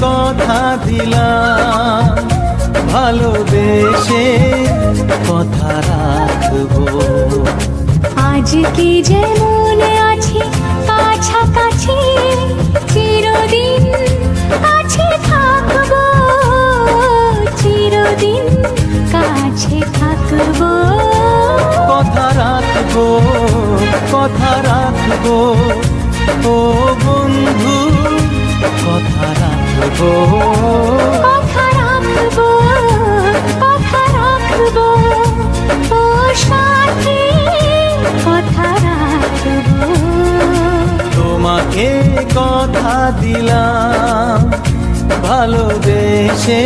কথা দিলাম, ভালোবেসে কথা রাখবো। আজকে যেমন আছি কাছাকাছি, চিরদিন কাছে থাকবো, চিরদিন কাছে থাকবো। কথা রাখবো, কথা রাখবো, ও বন্ধু কথা রাখবো। কথা রাখবো, কথা রাখবো, ও সাথী কথা রাখবো। তোমাকে কথা দিলাম, ভালোবেসে